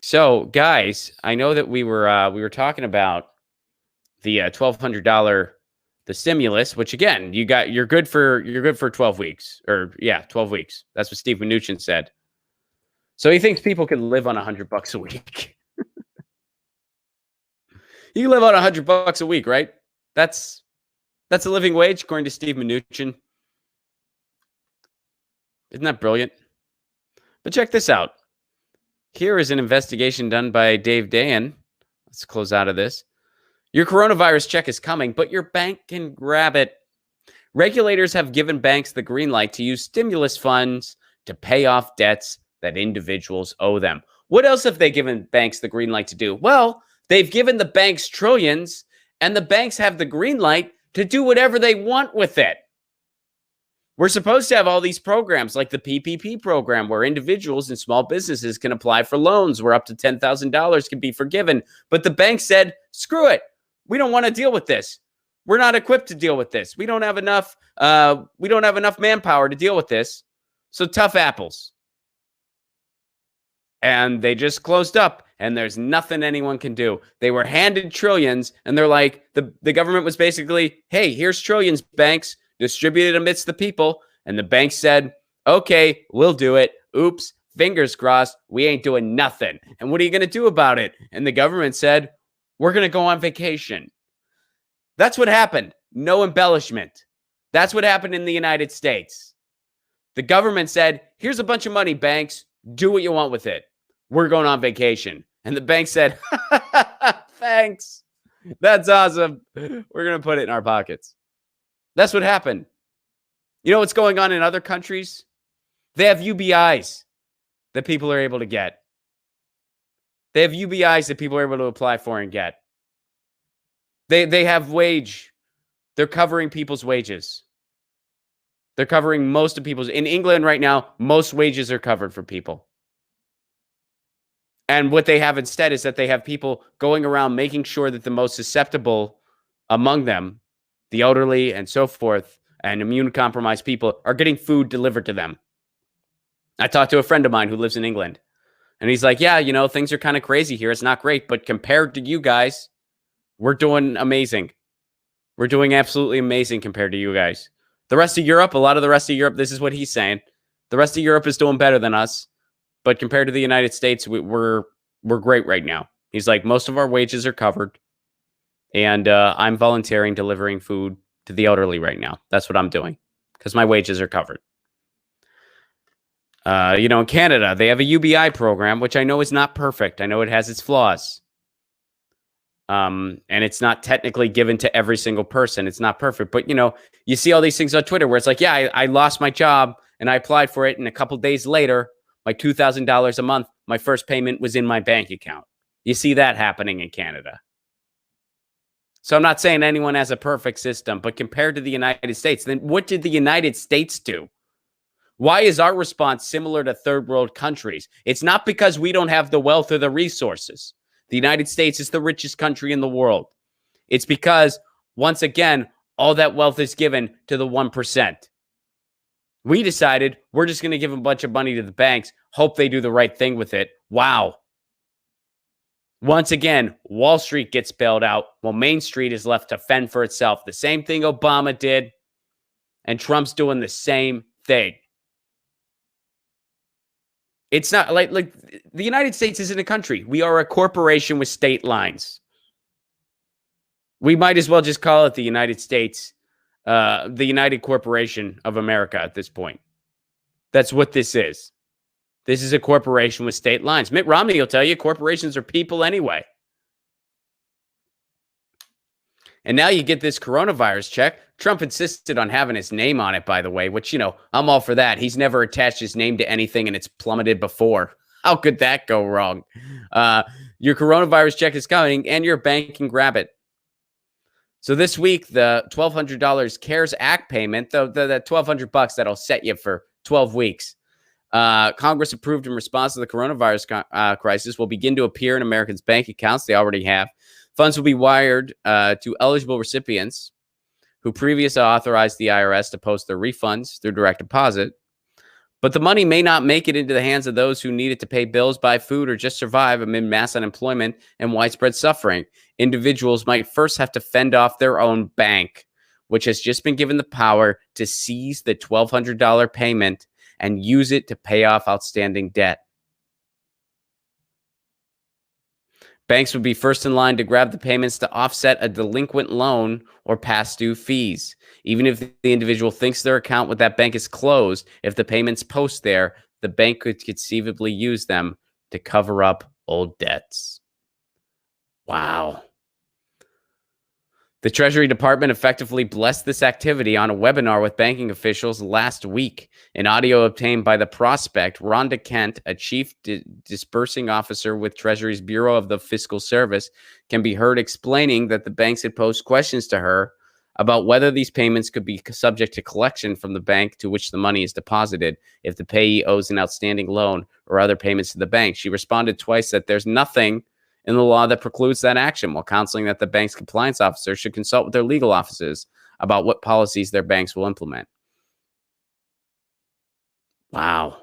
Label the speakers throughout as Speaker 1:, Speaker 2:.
Speaker 1: So, guys, I know that we were talking about the $1,200 the stimulus, which again you're good for 12 weeks or yeah 12 weeks. That's what Steve Mnuchin said. So he thinks people can live on $100 a week. You can live on $100 a week, right? That's a living wage according to Steve Mnuchin. Isn't that brilliant? But check this out. Here is an investigation done by Dave Dayen. Let's close out of this. Your coronavirus check is coming, but your bank can grab it. Regulators have given banks the green light to use stimulus funds to pay off debts that individuals owe them. What else have they given banks the green light to do? Well, they've given the banks trillions, and the banks have the green light to do whatever they want with it. We're supposed to have all these programs like the PPP program where individuals and small businesses can apply for loans where up to $10,000 can be forgiven. But the bank said, screw it. We don't want to deal with this. We're not equipped to deal with this. We don't have enough manpower to deal with this. So tough apples. And they just closed up and there's nothing anyone can do. They were handed trillions and they're like, the government was basically, hey, here's trillions, banks. Distributed amidst the people, and the bank said, okay, we'll do it. Oops, fingers crossed, we ain't doing nothing. And what are you going to do about it? And the government said, we're going to go on vacation. That's what happened. No embellishment. That's what happened in the United States. The government said, here's a bunch of money, banks. Do what you want with it. We're going on vacation. And the bank said, thanks. That's awesome. We're going to put it in our pockets. That's what happened. You know what's going on in other countries? They have UBIs that people are able to get. They have UBIs that people are able to apply for and get. They have wage. They're covering people's wages. They're covering most of people's. In England right now, most wages are covered for people. And what they have instead is that they have people going around making sure that the most susceptible among them, the elderly and so forth, and immune-compromised people, are getting food delivered to them. I talked to a friend of mine who lives in England, and he's like, yeah, you know, things are kind of crazy here. It's not great, but compared to you guys, we're doing amazing. We're doing absolutely amazing compared to you guys. The rest of Europe, a lot of the rest of Europe, this is what he's saying. The rest of Europe is doing better than us, but compared to the United States, we're great right now. He's like, most of our wages are covered. And I'm volunteering delivering food to the elderly right now. That's what I'm doing because my wages are covered. In Canada, they have a UBI program, which I know is not perfect. I know it has its flaws. And it's not technically given to every single person. It's not perfect. But, you see all these things on Twitter where it's like, yeah, I lost my job and I applied for it. And a couple days later, my $2,000 a month, my first payment was in my bank account. You see that happening in Canada. So I'm not saying anyone has a perfect system, but compared to the United States, then what did the United States do? Why is our response similar to third world countries? It's not because we don't have the wealth or the resources. The United States is the richest country in the world. It's because, once again, all that wealth is given to the 1%. We decided we're just going to give a bunch of money to the banks, hope they do the right thing with it. Wow. Once again, Wall Street gets bailed out while Main Street is left to fend for itself. The same thing Obama did, and Trump's doing the same thing. It's not like the United States isn't a country. We are a corporation with state lines. We might as well just call it the United States, the United Corporation of America at this point. That's what this is. This is a corporation with state lines. Mitt Romney will tell you corporations are people anyway. And now you get this coronavirus check. Trump insisted on having his name on it, by the way, which, I'm all for that. He's never attached his name to anything and it's plummeted before. How could that go wrong? Your coronavirus check is coming and your bank can grab it. So this week, the $1,200 CARES Act payment, the $1,200 that'll set you for 12 weeks. Congress approved in response to the coronavirus crisis will begin to appear in Americans' bank accounts. They already have. Funds will be wired to eligible recipients who previously authorized the IRS to post their refunds through direct deposit. But the money may not make it into the hands of those who need it to pay bills, buy food, or just survive amid mass unemployment and widespread suffering. Individuals might first have to fend off their own bank, which has just been given the power to seize the $1,200 payment and use it to pay off outstanding debt. Banks would be first in line to grab the payments to offset a delinquent loan or past due fees. Even if the individual thinks their account with that bank is closed, if the payments post there, the bank could conceivably use them to cover up old debts. Wow. The Treasury Department effectively blessed this activity on a webinar with banking officials last week. An audio obtained by the prospect, Rhonda Kent, a chief disbursing officer with Treasury's Bureau of the Fiscal Service, can be heard explaining that the banks had posed questions to her about whether these payments could be subject to collection from the bank to which the money is deposited if the payee owes an outstanding loan or other payments to the bank. She responded twice that there's nothing in the law that precludes that action, while counseling that the bank's compliance officers should consult with their legal offices about what policies their banks will implement. Wow.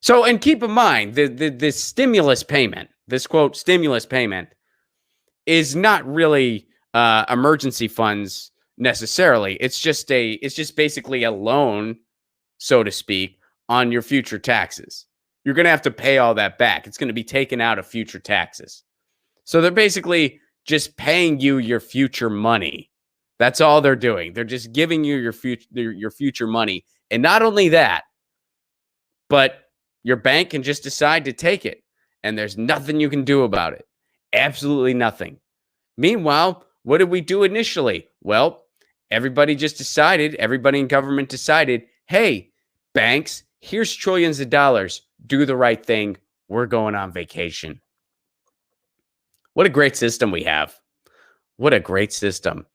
Speaker 1: So, and keep in mind, this stimulus payment, this quote stimulus payment, is not really emergency funds necessarily. It's just basically a loan, so to speak, on your future taxes. You're going to have to pay all that back. It's going to be taken out of future taxes. So they're basically just paying you your future money. That's all they're doing. They're just giving you your future money. And not only that, but your bank can just decide to take it. And there's nothing you can do about it. Absolutely nothing. Meanwhile, what did we do initially? Well, everybody in government decided, hey, banks, here's trillions of dollars. Do the right thing. We're going on vacation. What a great system we have. What a great system.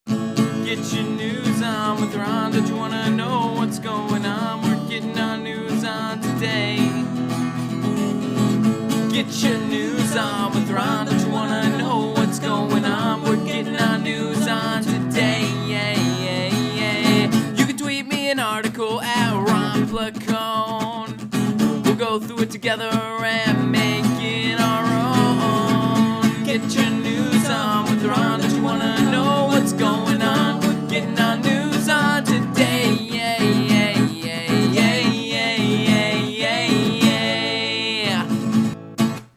Speaker 1: Get your news on with Ron. Don't you want to know what's going on? We're getting our news on today. Get your news on with Ron. Don't you want to know what's going on? We're getting our news on today. You can tweet me an article at Ron Placone. We'll go through it together and make it our own. Get your